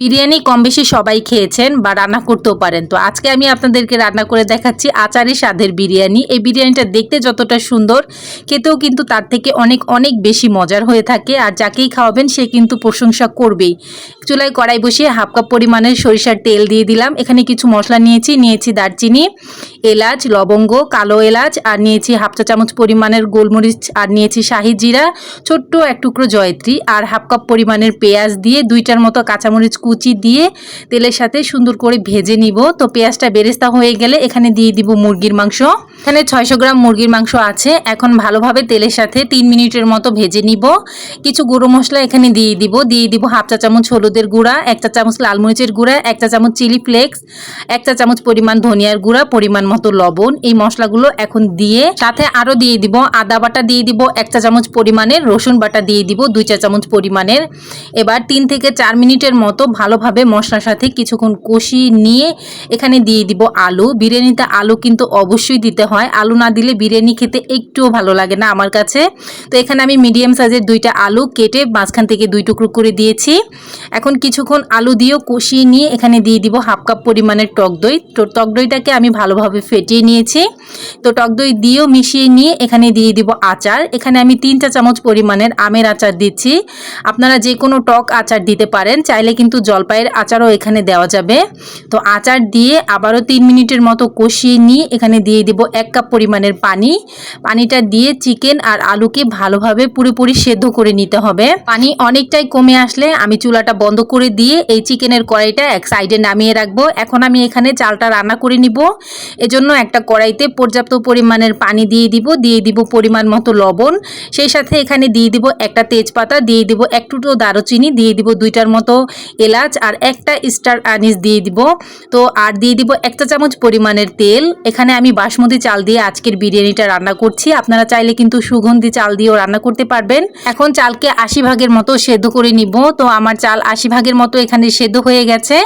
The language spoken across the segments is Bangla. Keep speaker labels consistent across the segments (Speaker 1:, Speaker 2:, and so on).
Speaker 1: বিরিয়ানি কম বেশি সবাই খেয়েছেন বা রান্না করতেও পারেন। তো আজকে আমি আপনাদেরকে রান্না করে দেখাচ্ছি আচারি স্বাদের বিরিয়ানি। এই বিরিয়ানিটা দেখতে যতটা সুন্দর, খেতেও কিন্তু তার থেকে অনেক অনেক বেশি মজার হয়ে থাকে। আর যাকেই খাওয়াবেন সে কিন্তু প্রশংসা করবেই। চুলায় কড়াই বসিয়ে হাফ কাপ পরিমাণের সরিষার তেল দিয়ে দিলাম। এখানে কিছু মশলা নিয়েছি দারচিনি, এলাচ, লবঙ্গ, কালো এলাচ, আর নিয়েছি হাফ চা চামচ পরিমাণের গোলমরিচ, আর নিয়েছি শাহি জিরা, ছোট্ট এক টুকরো জয়ত্রী, আর হাফ কাপ পরিমাণের পেঁয়াজ দিয়ে 2টার মতো কাঁচামরিচ কুচি দিয়ে তেলের সাথে সুন্দর করে ভেজে নিব। তো পেঁয়াজটা বেরেস্তা হয়ে গেলে এখানে দিয়ে দিব মুরগির মাংস। এখানে 600 গ্রাম মুরগির মাংস আছে। এখন ভালোভাবে তেলের সাথে 3 মিনিটের মতো ভেজে নিব। কিছু গুঁড়ো মশলা এখানে দিয়ে দিব হাফ চা চামচ হলুদের গুঁড়া, 1 চা চামচ লাল মরিচের গুঁড়া, 1 চা চামচ চিলি ফ্লেক্স, 1 চা চামচ পরিমাণ ধনিয়ার গুঁড়া, পরিমাণ মতো লবণ। এই মশলাগুলো এখন দিয়ে সাথে আরও দিয়ে দিব আদা বাটা, দিয়ে দিব 1 চা চামচ পরিমাণের, রসুন বাটা দিয়ে দিব 2 চা চামচ পরিমাণের। এবার 3 থেকে 4 মিনিটের মতো ভালোভাবে মশলার সাথে কিছুক্ষণ কষিয়ে নিয়ে এখানে দিয়ে দিব আলু। বিরিয়ানিতে আলু কিন্তু অবশ্যই দিতে হয়, আলু না দিলে বিরিয়ানি খেতে একটুও ভালো লাগে না আমার কাছে। তো এখানে আমি মিডিয়াম সাইজের 2টা আলু কেটে মাঝখান থেকে 2 টুকরো করে দিয়েছি। এখন কিছুক্ষণ আলু দিয়েও কষিয়ে নিয়ে এখানে দিয়ে দিব হাফ কাপ পরিমাণের টক দই। তো টক দইটাকে আমি ভালোভাবে ফেটিয়ে নিয়েছি। তো টক দই দিয়েও মিশিয়ে নিয়ে এখানে দিয়ে দিব আচার। এখানে আমি 3 চা চামচ পরিমাণের আমের আচার দিচ্ছি। আপনারা যে কোনো টক আচার দিতে পারেন, চাইলে কিন্তু জলপাইয়ের আচারও এখানে দেওয়া যাবে। তো আচার দিয়ে আবারও 3 মিনিটের মতো কষিয়ে নিয়ে এখানে দিয়ে দিব 1 কাপ পরিমাণের পানি। পানিটা দিয়ে চিকেন আর আলুকে ভালোভাবে পুরোপুরি সেদ্ধ করে নিতে হবে। পানি অনেকটাই কমে আসলে আমি চুলাটা বন্ধ করে দিয়ে এই চিকেনের কড়াইটা এক সাইডে নামিয়ে রাখবো। এখন আমি এখানে চালটা রান্না করে নিব। এজন্য একটা কড়াইতে পর্যাপ্ত পরিমাণের পানি দিয়ে দিব পরিমাণ মতো লবণ, সেই সাথে এখানে দিয়ে দিব একটা তেজপাতা, দিয়ে দিব এক টুকরো দারুচিনি, দিয়ে দিব 2টার মতো এলাচ, আর একটা স্টার আনিস দিয়ে দিব। তো আর দিয়ে দিব 1 চা চামচ পরিমাণের তেল। এখানে আমি বাসমতি চাল দিয়ে আজকের বিরিয়ানিটা রান্না করছি, আপনারা চাইলে কিন্তু সুগন্ধি চাল দিয়েও রান্না করতে পারবেন। এখন চালকে 80 ভাগের মতো সেদ্ধ করে নিব। তো আমার চাল 80 ভাগের মতো এখানে সেদ্ধ হয়ে গেছে।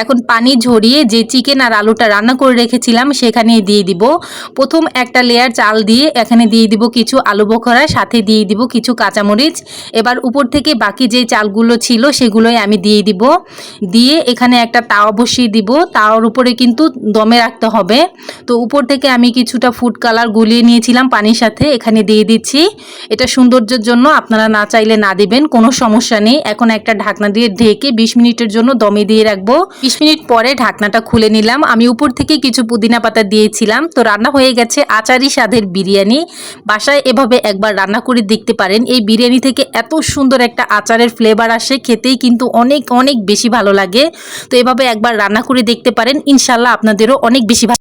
Speaker 1: এখন পানি ঝরিয়ে যে চিকেন আর আলুটা রান্না করে রেখেছিলাম সেখানে দিয়ে দিব। প্রথম একটা লেয়ার চাল দিয়ে এখানে দিয়ে দিব কিছু আলু বোখরা, সাথে দিয়ে দিব কিছু কাঁচামরিচ। এবার উপর থেকে বাকি যে চালগুলো ছিল সেগুলোই আমি দিয়ে দিব। দিয়ে এখানে একটা তাওয়া বসিয়ে দিব। তাওয়ার উপরে কিন্তু দমে রাখতে হবে। তো উপর থেকে আমি কিছুটা ফুড কালার গুলিয়ে নিয়েছিলাম পানির সাথে, এখানে দিয়ে দিচ্ছি। এটা সৌন্দর্যের জন্য, আপনারা না চাইলে না দিবেন, কোনো সমস্যা নেই। এখন একটা ঢাকনা দিয়ে ঢেকে 20 মিনিটের জন্য দমে দিয়ে রাখবো। 20 মিনিট পরে ঢাকনাটা খুলে নিলাম। আমি উপর থেকে কিছু পুদিনা পাতা দিয়েছিলাম। তো রান্না হয়ে গেছে আচারি স্বাদের বিরিয়ানি। বাসায় এভাবে একবার রান্না করে দেখতে পারেন। এই বিরিয়ানি থেকে এত সুন্দর একটা আচারের ফ্লেভার আসে, খেতেই কিন্তু অনেক অনেক বেশি ভালো লাগে। তো এভাবে একবার রান্না করে দেখতে পারেন, ইনশাল্লাহ আপনাদেরও অনেক বেশি